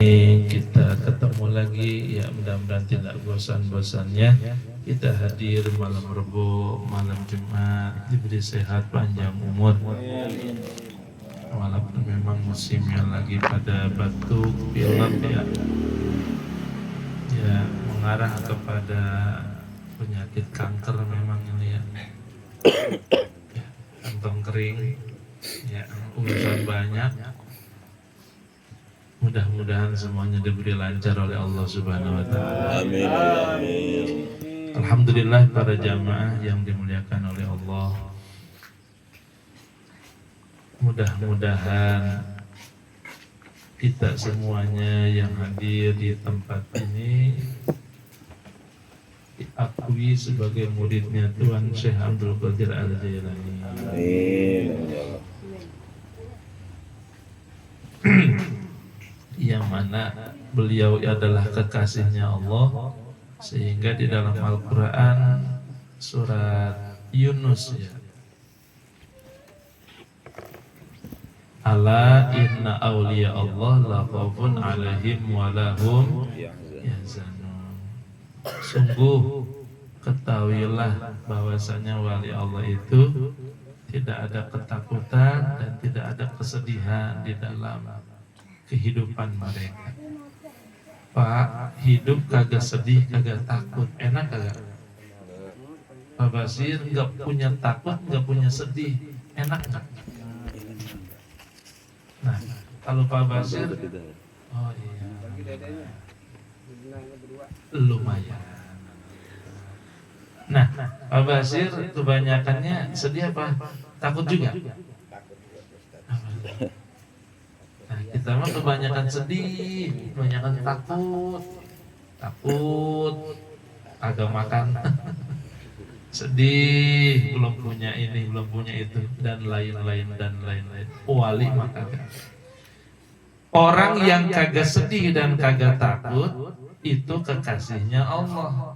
Kita ketemu lagi, ya mudah-mudahan tidak bosan-bosannya kita hadir malam Rebo, malam Jumat, diberi sehat panjang umur. Walaupun memang musimnya lagi pada batuk, pilek ya mengarah kepada penyakit kanker memang ini ya, kantong kering, ya urusan banyak. Mudah-mudahan semuanya diberi lancar oleh Allah Subhanahu wa taala. Amin. Alhamdulillah para jamaah yang dimuliakan oleh Allah. Mudah-mudahan kita semuanya yang hadir di tempat ini diakui sebagai muridnya Tuhan Syekh Abdul Qadir Al-Jailani. Amin. Yang mana beliau adalah kekasihnya Allah, sehingga di dalam Al-Quran surat Yunus ya, Ala inna awliya Allah la khaufun alaihim wa lahum yahzanun. Sungguh ketahuilah bahwasanya wali Allah itu tidak ada ketakutan dan tidak ada kesedihan di dalam kehidupan mereka. Pak, hidup kagak sedih, kagak takut, enak kagak? Pak Basir nggak punya takut, nggak punya sedih, enak nggak? Nah, kalau Pak Basir, oh iya, lumayan. Nah, Pak Basir kebanyakannya sedih apa? Takut juga? Nah, kita mah kebanyakan sedih, kebanyakan takut, agak makan, sedih, belum punya ini, belum punya itu, dan lain-lain. Wali makan. Orang yang kagak sedih dan kagak takut itu kekasihnya Allah.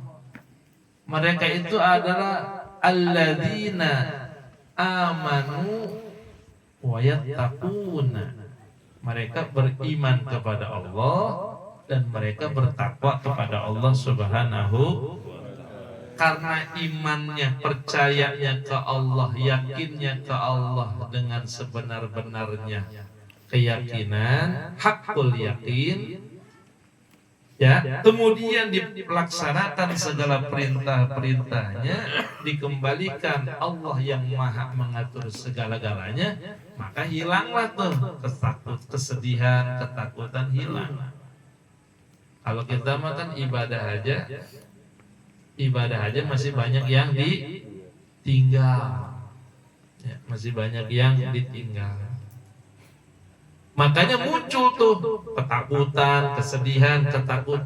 Mereka itu adalah alladzina amanu wa yattaquna. Mereka beriman kepada Allah dan mereka bertakwa kepada Allah Subhanahu. Karena imannya, percayanya ke Allah, yakinnya ke Allah dengan sebenar-benarnya keyakinan, hakul yakin, ya, kemudian dilaksanakan segala perintah-perintahnya, dikembalikan Allah yang maha mengatur segala-galanya, maka hilanglah tuh kesedihan, ketakutan hilang. Kalau kita makan ibadah aja masih banyak yang ditinggal, ya, masih banyak yang ditinggal. Makanya muncul tuh ketakutan, kesedihan, takut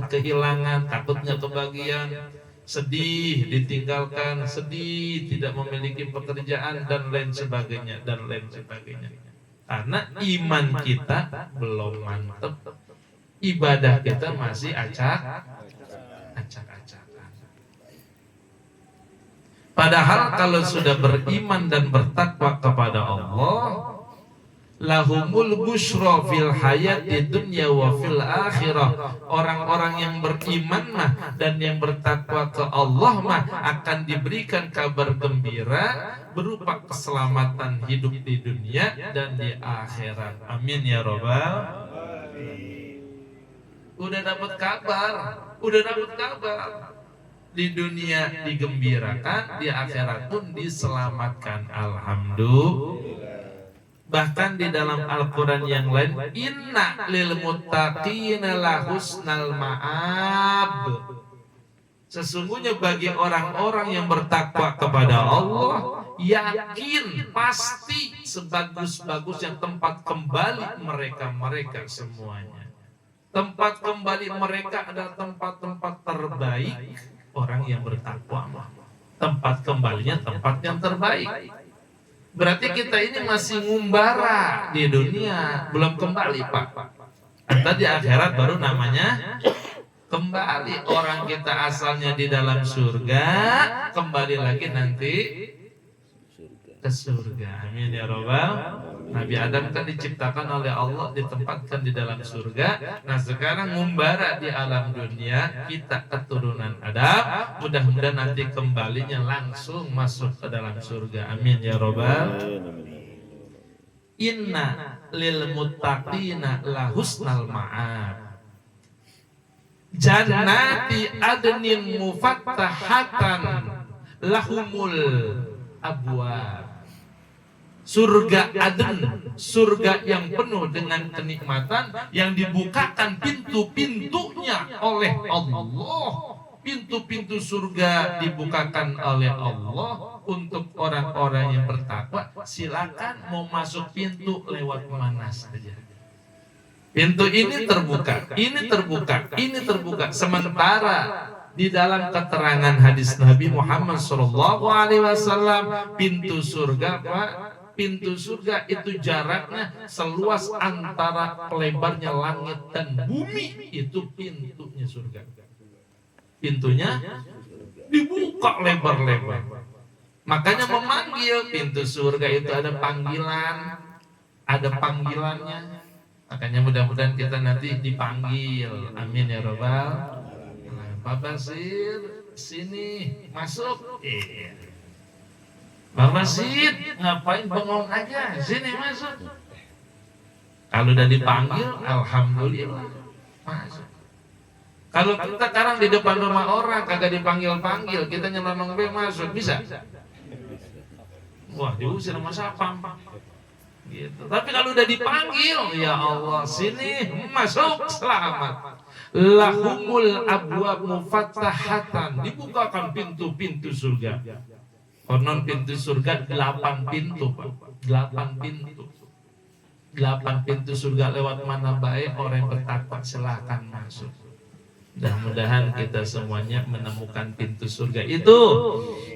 kehilangan, takutnya kebagian, sedih ditinggalkan, sedih tidak memiliki pekerjaan dan lain sebagainya. Karena iman kita belum mantap, ibadah kita masih acak-acakan. Padahal kalau sudah beriman dan bertakwa kepada Allah, lahumul busyra fil hayati dunya wa fil akhirah. Orang-orang yang beriman mah dan yang bertakwa ke Allah mah akan diberikan kabar gembira berupa keselamatan hidup di dunia dan di akhirat. Amin ya rabbal alamin. Udah dapat kabar. Di dunia digembirakan, di akhirat pun diselamatkan. Alhamdulillah. Bahkan di dalam Al-Quran yang lain, inna lil muttaqina lahusnal ma'ab. Sesungguhnya bagi orang-orang yang bertakwa kepada Allah, yakin pasti sebagus-bagus yang tempat kembali mereka semuanya. Tempat kembali mereka adalah tempat-tempat terbaik orang yang bertakwa. Tempat kembalinya tempat yang terbaik. Berarti kita ini masih ngumbara di dunia, belum kembali Pak. Entah di akhirat baru namanya kembali. Orang kita asalnya di dalam surga, kembali lagi nanti ke surga. Amin ya rabbal Nabi Adam kan diciptakan oleh Allah, ditempatkan di dalam surga. Nah sekarang ngumbara di alam dunia, kita keturunan Adam, mudah-mudahan nanti kembalinya langsung masuk ke dalam surga. Amin ya robbal. Inna lil muttaqina la husnal ma'ab. Jannati adnin mufattahatan lahumul abwab. Surga Aden, surga yang penuh dengan kenikmatan, yang dibukakan pintu-pintunya oleh Allah. Pintu-pintu surga dibukakan oleh Allah untuk orang-orang yang bertakwa. Silakan mau masuk pintu lewat mana saja. Pintu ini terbuka, ini terbuka, ini terbuka. Sementara di dalam keterangan hadis Nabi Muhammad SAW, pintu surga, Pak, pintu surga itu jaraknya seluas antara lebarnya langit dan bumi. Itu pintunya surga. Pintunya dibuka lebar-lebar. Makanya memanggil, pintu surga itu ada panggilan, ada panggilannya. Makanya mudah-mudahan kita nanti dipanggil. Amin ya robbal. Pak Basir, sini masuk. Pak Basir, ngapain bengong aja? Sini masuk. Kalau udah dipanggil, alhamdulillah masuk. Kalau kita sekarang di depan rumah orang kagak dipanggil-panggil, kita nyelonong masuk, bisa? Wah, diusir sama sapam. Gitu. Tapi kalau udah dipanggil, ya Allah, sini masuk, selamat. Lahumul abwab mufattahatan, dibukakan pintu-pintu surga. Konon pintu surga 8 pintu, Pak. 8 pintu. 8 pintu surga, lewat mana baik orang yang bertakwa silakan masuk. Mudah-mudahan kita semuanya menemukan pintu surga itu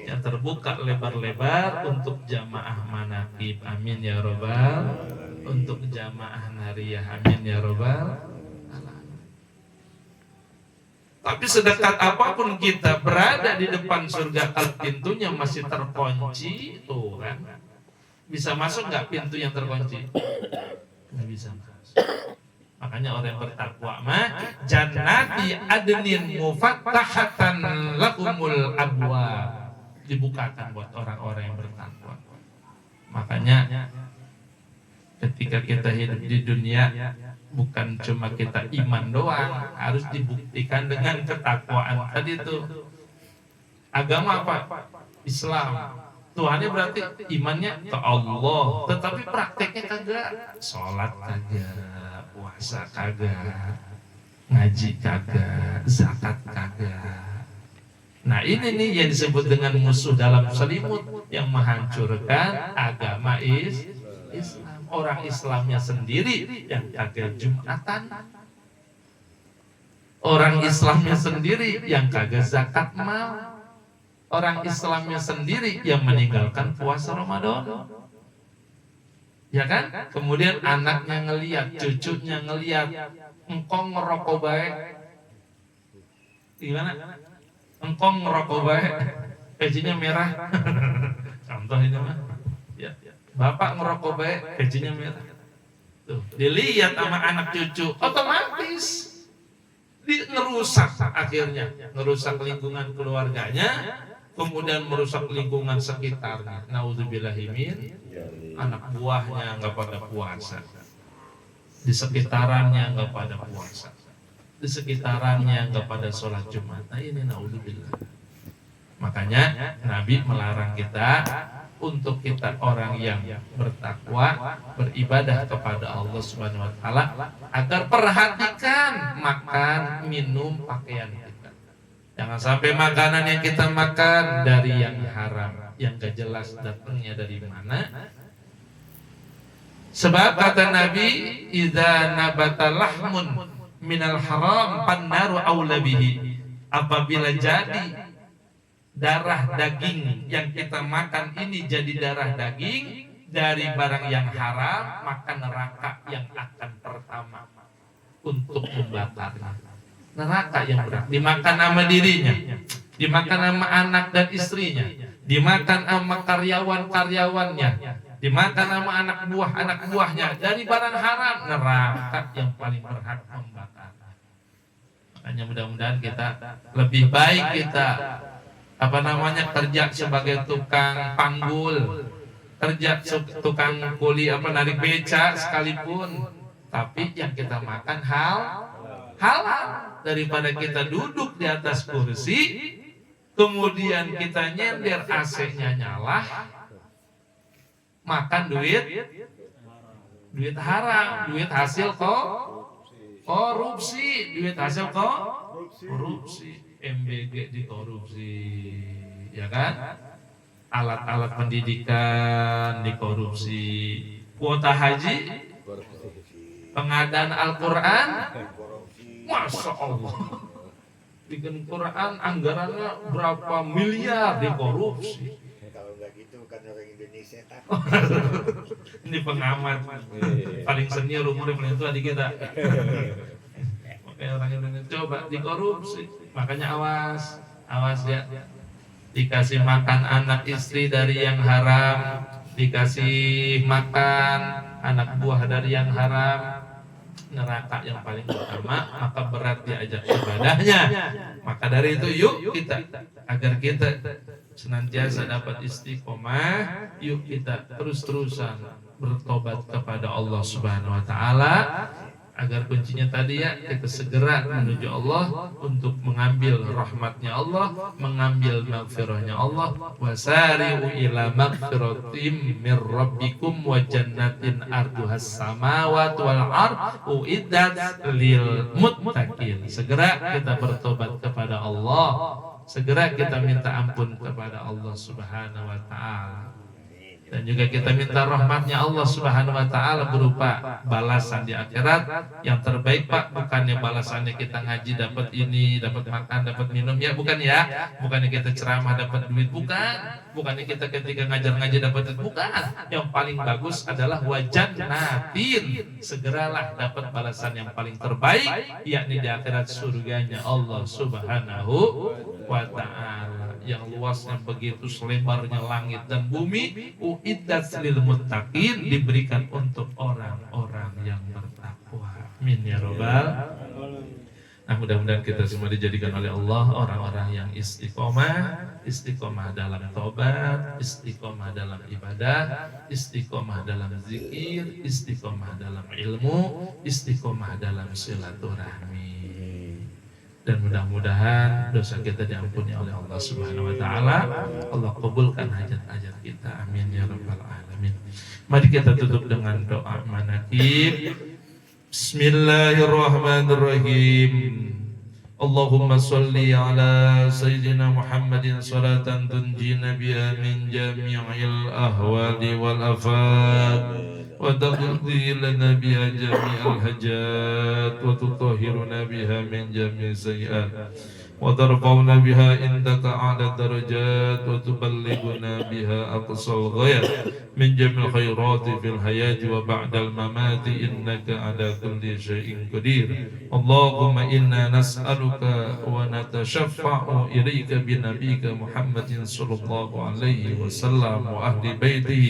yang terbuka lebar-lebar untuk jamaah manaqib. Amin ya robbal. Untuk jamaah nariyah. Amin ya robbal. Tapi sedekat apapun kita berada di depan surga, kalau pintunya masih terkunci, tuh kan, bisa masuk nggak pintu yang terkunci? Nggak bisa masuk. Makanya orang yang bertakwa mah jannati adnin mufattahatan lakumul abwab, dibukakan buat orang-orang yang bertakwa. Makanya ketika kita hidup di dunia, bukan cuma kita iman doang, harus dibuktikan dengan ketakwaan. Tadi itu agama apa? Islam. Tuhannya berarti imannya ke Allah, tetapi prakteknya kagak. Sholat kagak, puasa kagak, ngaji kagak, zakat kagak. Nah ini nih yang disebut dengan musuh dalam selimut yang menghancurkan agama Islam. Orang Islamnya sendiri yang kagak Jumatan, orang Islamnya sendiri yang kagak zakat mal, orang Islamnya sendiri yang meninggalkan puasa Ramadan. Ya kan? Kemudian anaknya ngeliat, cucunya ngeliat, engkong ngerokok baik. Gimana? Engkong ngerokok baik, pejinya merah. Contoh ini mah. Ya. Bapak ngerokok baik, pejinya merah. Tuh, dilihat sama anak cucu, otomatis ngerusak akhirnya, ngerusak lingkungan keluarganya, kemudian merusak lingkungan sekitarnya. Naudzubillahimin, anak buahnya nggak pada puasa, di sekitarannya nggak pada puasa, di sekitarannya nggak pada sholat Jumat. Nah ini naudzubillah. Makanya Nabi melarang kita untuk kita orang yang bertakwa, beribadah kepada Allah Subhanahu wa taala, agar perhatikan makan, minum, pakaian kita. Jangan sampai makanan yang kita makan dari yang haram, yang gak jelas datangnya dari mana. Sebab kata Nabi, idza nabata lahmun minal haram pannaru aula bihi. Apabila jadi darah daging yang kita makan ini jadi darah daging dari barang yang haram, maka neraka yang akan pertama untuk membakarnya. Neraka yang berat, dimakan sama dirinya, dimakan sama anak dan istrinya, dimakan sama karyawan-karyawannya, dimakan sama anak buahnya dari barang haram, neraka yang paling berhak membakar. Makanya mudah-mudahan kita lebih baik kita kerja sebagai tukang panggul, kerja tukang kuli narik beca sekalipun, tapi yang kita makan halal daripada kita duduk di atas kursi kemudian kita nyender AC-nya nyala makan duit haram, duit hasil korupsi, duit hasil korupsi, MBG dikorupsi, ya kan? Alat-alat pendidikan dikorupsi, kuota haji, pengadaan Al-Quran, Masya Allah, bikin Quran anggarannya berapa miliar dikorupsi. Kalau nggak gitu kan orang Indonesia tak. Ini pengamat paling senior umurnya paling tua di kita. Makanya orang Indonesia coba dikorupsi, makanya awas ya. Dikasih makan anak istri dari yang haram, dikasih makan anak buah dari yang haram, neraka yang paling utama, maka berat diajak ibadahnya. Maka dari itu yuk kita, agar kita senantiasa dapat istiqomah, yuk kita terus-terusan bertobat kepada Allah Subhanahu wa taala, agar kuncinya tadi ya, kita segera menuju Allah untuk mengambil rahmatnya Allah, mengambil maghfirahnya Allah. Wasari'u ila maghfiratim mir rabbikum wa jannatin arduhas samawati wal ard uiddat lil muttaqin. Segera kita bertobat kepada Allah, segera kita minta ampun kepada Allah Subhanahu wa taala. Dan juga kita minta rahmatnya Allah Subhanahu wa taala berupa balasan di akhirat yang terbaik, Pak. Bukannya balasannya kita ngaji dapat ini, dapat makan, dapat minum, ya bukan ya. Bukannya kita ceramah dapat duit, bukan. Bukannya kita ketika ngajar-ngaji dapat duit, bukan. Yang paling bagus adalah wajannatin, segeralah dapat balasan yang paling terbaik, yakni di akhirat surganya Allah Subhanahu wa taala yang luasnya begitu, selebarnya langit dan bumi. Uiddat lil muttaqin, diberikan untuk orang-orang yang bertakwa. Amin ya robbal. Nah, mudah-mudahan kita semua dijadikan oleh Allah orang-orang yang istiqomah dalam taubat, istiqomah dalam ibadah, istiqomah dalam zikir, istiqomah dalam ilmu, istiqomah dalam silaturahmi. Dan mudah-mudahan dosa kita diampuni oleh Allah Subhanahu wa taala. Allah kabulkan hajat-hajat kita. Amin ya rabbal alamin. Mari kita tutup dengan doa manakib. Bismillahirrahmanirrahim. Allahumma sholli ala sayyidina Muhammadin salatan tunjina biha min jami'il ahwali wal afat وتقضي لنا بها جميع الحاجات وتطهرنا بها من جميع السيئات وترفعنا بها عندك أعلى الدرجات وتبلغنا بها أقصى الغايات من جميع الخيرات في الحياة وبعد الممات إنك على كل شيء قدير. اللهم إنا نسألك ونتشفع إليك بنبيك محمد صلى الله عليه وسلم وأهل بيته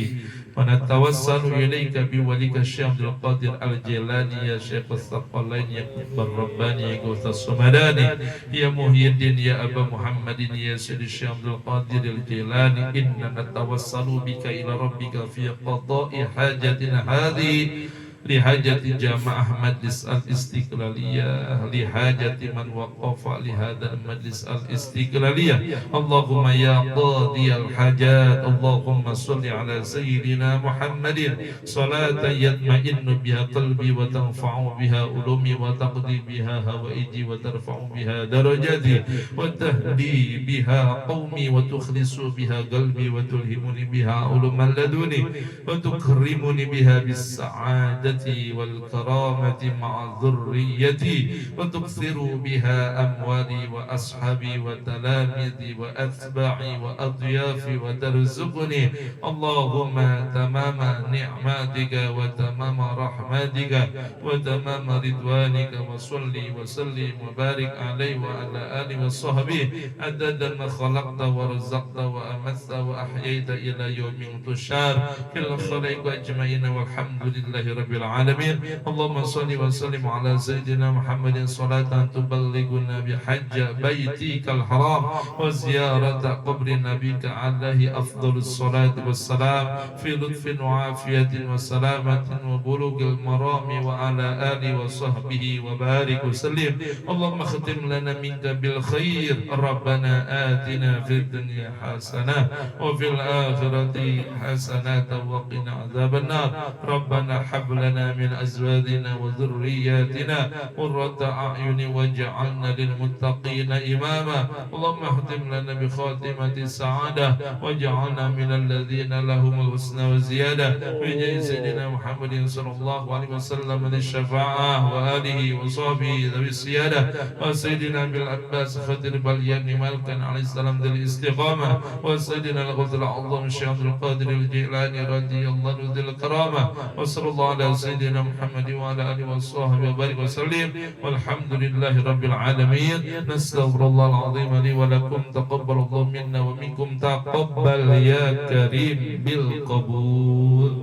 ونتوسل إليك بوليك الشيخ عبد القادر الجيلاني يا شيخ الثقلين يا قطب الرباني يا غوث السمداني يا محي الدين يا أبا محمد يا سيد الشيخ عبد القادر الجيلاني إننا نتوسل بك إلى ربك في قضاء حاجتنا هذه لحاجة جماعة مجلس الاستقلالية لحاجة من وقف لهذا المجلس الاستقلالية. اللهم يا قاضي الحاجات اللهم صل على سيدنا محمد صلاة يطمئن بها قلبي وتنفع بها علومي وتقضي بها هوائجي وترفع بها درجاتي وتهدي بها قومي وتخلص بها قلبي وتلهمني بها علوم لدني وتكرمني بها بالسعادة السعادة والكرامة مع ذريتي وتكثر بها أموالي وأصحابي وتلاميذي وأتباعي وأضيافي وترزقني اللهم تمام نعمتك وتمام رحمتك وتمام رضوانك وصلي وسلم وبارك عليه وعلى آله وصحبه عدد ما خلقت ورزقت وأمت وأحييت إلى يوم تشار في الخلق أجمعين والحمد لله رب العالمين. اللهم صل وسلم على سيدنا محمد صلاة تبلغنا بحج بيتك الحرام وزيارة قبر نبيك عليه أفضل الصلاة والسلام في لطف وعافية وسلامة وبلوغ المرام وعلى آله وصحبه وبارك وسلم. اللهم ختم لنا منك بالخير. ربنا آتنا في الدنيا حسنة وفي الآخرة حسنة وقنا عذاب النار. ربنا هب لنا من أزواجنا وذرياتنا قرة أعين واجعلنا للمتقين إماما. اللهم اختم لنا بخاتمة السعادة واجعلنا من الذين لهم الحسنى وزيادة بجاه سيدنا محمد صلى الله عليه وسلم للشفاعة وآله وصحبه ذوي السيادة وسيدنا بالعباس خضر بليان مالكا عليه السلام ذي الاستقامة وسيدنا الغوث الأعظم الشيخ عبد القادر الجيلاني رضي الله عنه ذي الكرامة وصلى الله على سيدنا محمد وعلى آله وصحبه وبارك وسلم والحمد لله رب العالمين. نستغفر الله العظيم لي ولكم. تقبل الله منا ومنكم. تقبل يا كريم بالقبول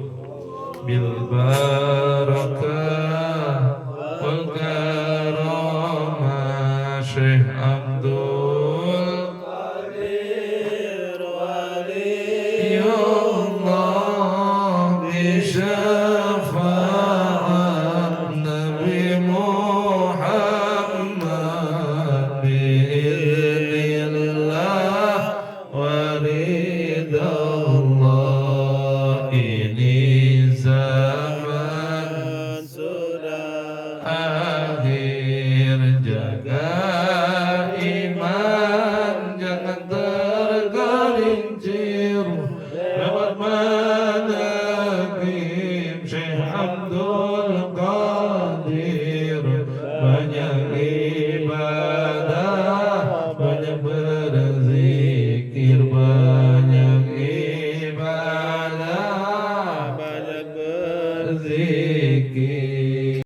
بالبركة والكرامة شيخ عبد القادر ولي الله بشفاعة نبي محمد بإذن الله ورضا الله. ini zaman sudah akhir. Jaga iman jangan tergelincir lewat manaqib Syekh Abdul Qadir. Banyak ibadah, banyak berzikir, banyak ibadah, banyak berzikir.